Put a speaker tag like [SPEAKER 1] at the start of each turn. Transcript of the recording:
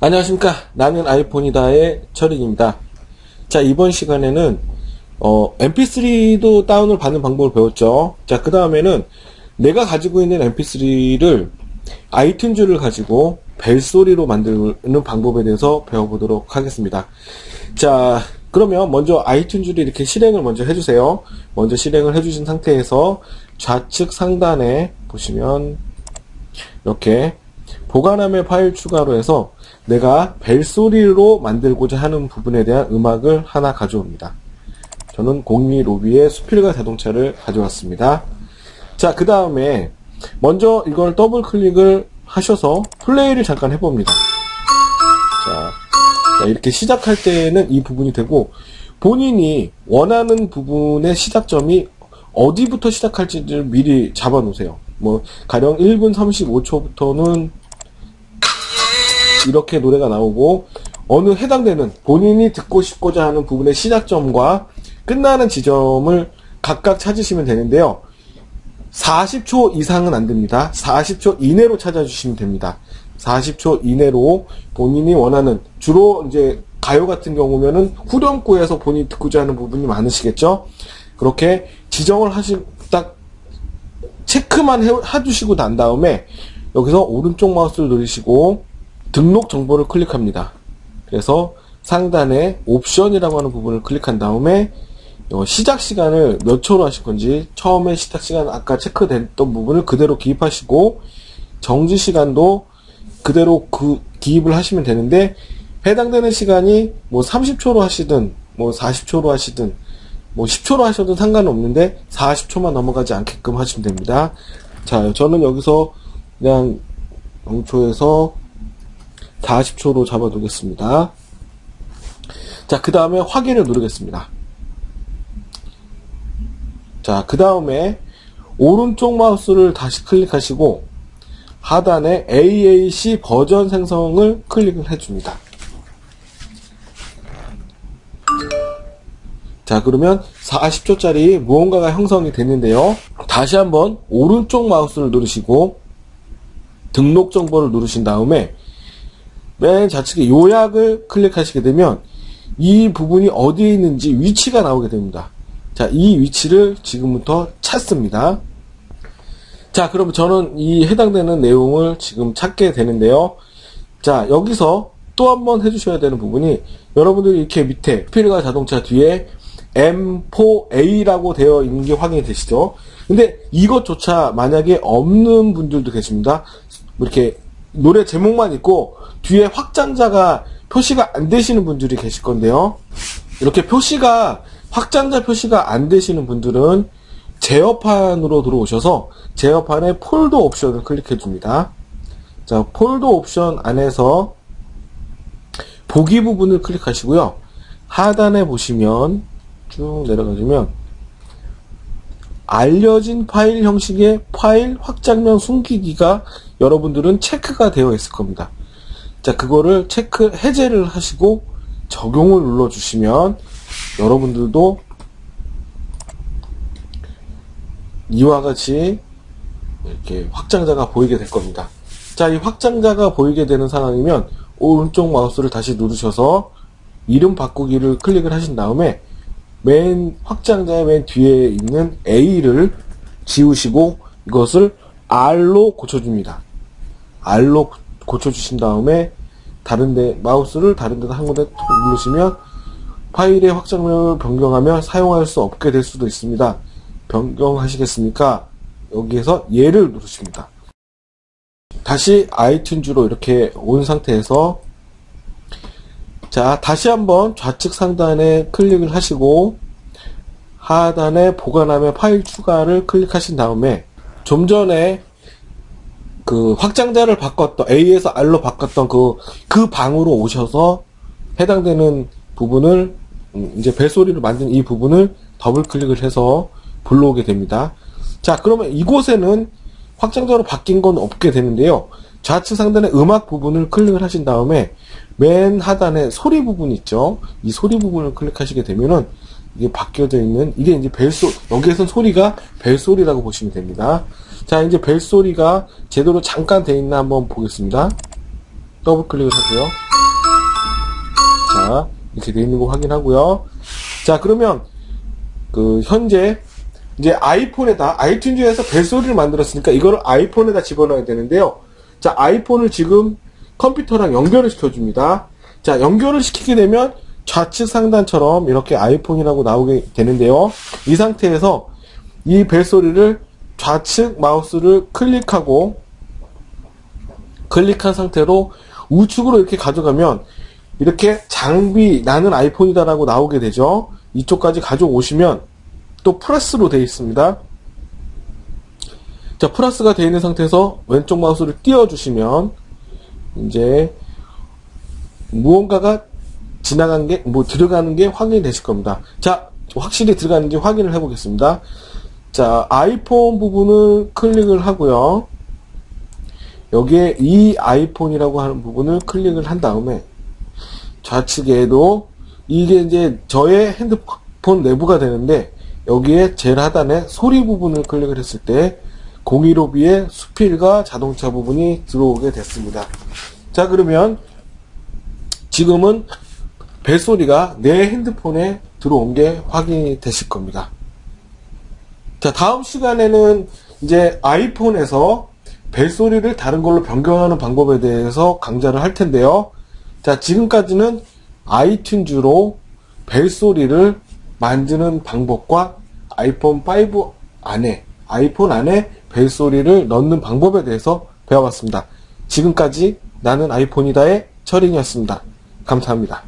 [SPEAKER 1] 안녕하십니까. 나는 아이폰이다의 철인입니다. 자, 이번 시간에는 mp3도 다운을 받는 방법을 배웠죠. 자, 그 다음에는 내가 가지고 있는 mp3를 아이튠즈를 가지고 벨소리로 만드는 방법에 대해서 배워보도록 하겠습니다. 자, 그러면 먼저 아이튠즈를 이렇게 실행을 먼저 해주세요. 먼저 실행을 해주신 상태에서 좌측 상단에 보시면 이렇게 보관함의 파일 추가로 해서 내가 벨소리로 만들고자 하는 부분에 대한 음악을 하나 가져옵니다. 저는 02 로비의 수필가 자동차를 가져왔습니다. 자, 그 다음에 먼저 이걸 더블 클릭을 하셔서 플레이를 잠깐 해봅니다. 자, 이렇게 시작할 때는 이 부분이 되고, 본인이 원하는 부분의 시작점이 어디부터 시작할지를 미리 잡아 놓으세요. 가령 1분 35초부터는 이렇게 노래가 나오고, 어느 해당되는 본인이 듣고 싶고자 하는 부분의 시작점과 끝나는 지점을 각각 찾으시면 되는데요. 40초 이상은 안 됩니다. 40초 이내로 찾아주시면 됩니다. 40초 이내로 본인이 원하는, 주로 이제 가요 같은 경우면은 후렴구에서 본인이 듣고자 하는 부분이 많으시겠죠? 그렇게 지정을 딱 체크만 해주시고 난 다음에 여기서 오른쪽 마우스를 누르시고 등록 정보를 클릭합니다. 그래서 상단에 옵션이라고 하는 부분을 클릭한 다음에 시작 시간을 몇 초로 하실 건지, 처음에 시작 시간 아까 체크됐던 부분을 그대로 기입하시고, 정지 시간도 그대로 기입을 하시면 되는데, 해당되는 시간이 30초로 하시든 40초로 하시든 10초로 하셔도 상관은 없는데 40초만 넘어가지 않게끔 하시면 됩니다. 자, 저는 여기서 그냥 0초에서 40초로 잡아두겠습니다. 자, 그 다음에 확인을 누르겠습니다. 자, 그 다음에 오른쪽 마우스를 다시 클릭하시고 하단에 AAC 버전 생성을 클릭을 해줍니다. 자, 그러면 40초짜리 무언가가 형성이 됐는데요. 다시 한번 오른쪽 마우스를 누르시고 등록 정보를 누르신 다음에 맨 좌측에 요약을 클릭하시게 되면 이 부분이 어디에 있는지 위치가 나오게 됩니다. 자, 이 위치를 지금부터 찾습니다. 자, 그럼 저는 이 해당되는 내용을 지금 찾게 되는데요. 자, 여기서 또 한번 해주셔야 되는 부분이, 여러분들이 이렇게 밑에 수필가 자동차 뒤에 M4A라고 되어 있는 게 확인이 되시죠? 근데 이것조차 만약에 없는 분들도 계십니다. 이렇게 노래 제목만 있고 뒤에 확장자가 표시가 안 되시는 분들이 계실 건데요. 이렇게 확장자 표시가 안 되시는 분들은 제어판으로 들어오셔서 제어판의 폴더 옵션을 클릭해 줍니다. 자, 폴더 옵션 안에서 보기 부분을 클릭하시고요. 하단에 보시면 쭉 내려가시면 알려진 파일 형식의 파일 확장면 숨기기가 여러분들은 체크가 되어 있을 겁니다. 자, 그거를 해제를 하시고 적용을 눌러주시면 여러분들도 이와 같이 이렇게 확장자가 보이게 될 겁니다. 자, 이 확장자가 보이게 되는 상황이면 오른쪽 마우스를 다시 누르셔서 이름 바꾸기를 클릭을 하신 다음에 확장자의 맨 뒤에 있는 A를 지우시고 이것을 R로 고쳐줍니다. R로 고쳐주신 다음에 마우스를 다른 데다 한 군데 누르시면 파일의 확장면을 변경하며 사용할 수 없게 될 수도 있습니다. 변경하시겠습니까? 여기에서 얘를 누르십니다. 다시 아이튠즈로 이렇게 온 상태에서, 자, 다시 한번 좌측 상단에 클릭을 하시고 하단에 보관함의 파일 추가를 클릭하신 다음에 좀 전에 확장자를 바꿨던 A에서 R로 바꿨던 그 방으로 오셔서 해당되는 부분을, 이제 벨소리를 만든 이 부분을 더블 클릭을 해서 불러오게 됩니다. 자, 그러면 이곳에는 확장자로 바뀐 건 없게 되는데요. 좌측 상단의 음악 부분을 클릭을 하신 다음에 맨 하단에 소리 부분 있죠. 이 소리 부분을 클릭하시게 되면은 이게 바뀌어져 있는, 이게 이제 여기에선 소리가 벨소리라고 보시면 됩니다. 자, 이제 벨소리가 제대로 잠깐 돼 있나 한번 보겠습니다. 더블 클릭을 하고요. 자, 이렇게 되어 있는 거 확인하고요. 자, 그러면 현재 이제 아이폰에다 아이튠즈에서 벨소리를 만들었으니까 이거를 아이폰에다 집어넣어야 되는데요. 자, 아이폰을 지금 컴퓨터랑 연결을 시켜줍니다. 자, 연결을 시키게 되면 좌측 상단처럼 이렇게 아이폰이라고 나오게 되는데요. 이 상태에서 이 벨소리를 좌측 마우스를 클릭한 상태로 우측으로 이렇게 가져가면 이렇게 장비 나는 아이폰이다라고 나오게 되죠. 이쪽까지 가져오시면 또 플러스로 되어 있습니다. 자, 플러스가 되어 있는 상태에서 왼쪽 마우스를 띄워주시면 이제 무언가가 지나간 게, 들어가는 게 확인이 되실 겁니다. 자, 확실히 들어가는지 확인을 해보겠습니다. 자, 아이폰 부분을 클릭을 하고요. 여기에 이 아이폰이라고 하는 부분을 클릭을 한 다음에 좌측에도 이게 이제 저의 핸드폰 내부가 되는데 여기에 제일 하단에 소리 부분을 클릭을 했을 때 015B의 수필과 자동차 부분이 들어오게 됐습니다. 자, 그러면 지금은 벨소리가 내 핸드폰에 들어온 게 확인이 되실 겁니다. 자, 다음 시간에는 이제 아이폰에서 벨소리를 다른 걸로 변경하는 방법에 대해서 강좌를 할 텐데요. 자, 지금까지는 아이튠즈로 벨소리를 만드는 방법과 아이폰 5 안에, 아이폰 안에 벨소리를 넣는 방법에 대해서 배워봤습니다. 지금까지 나는 아이폰이다의 철인이었습니다. 감사합니다.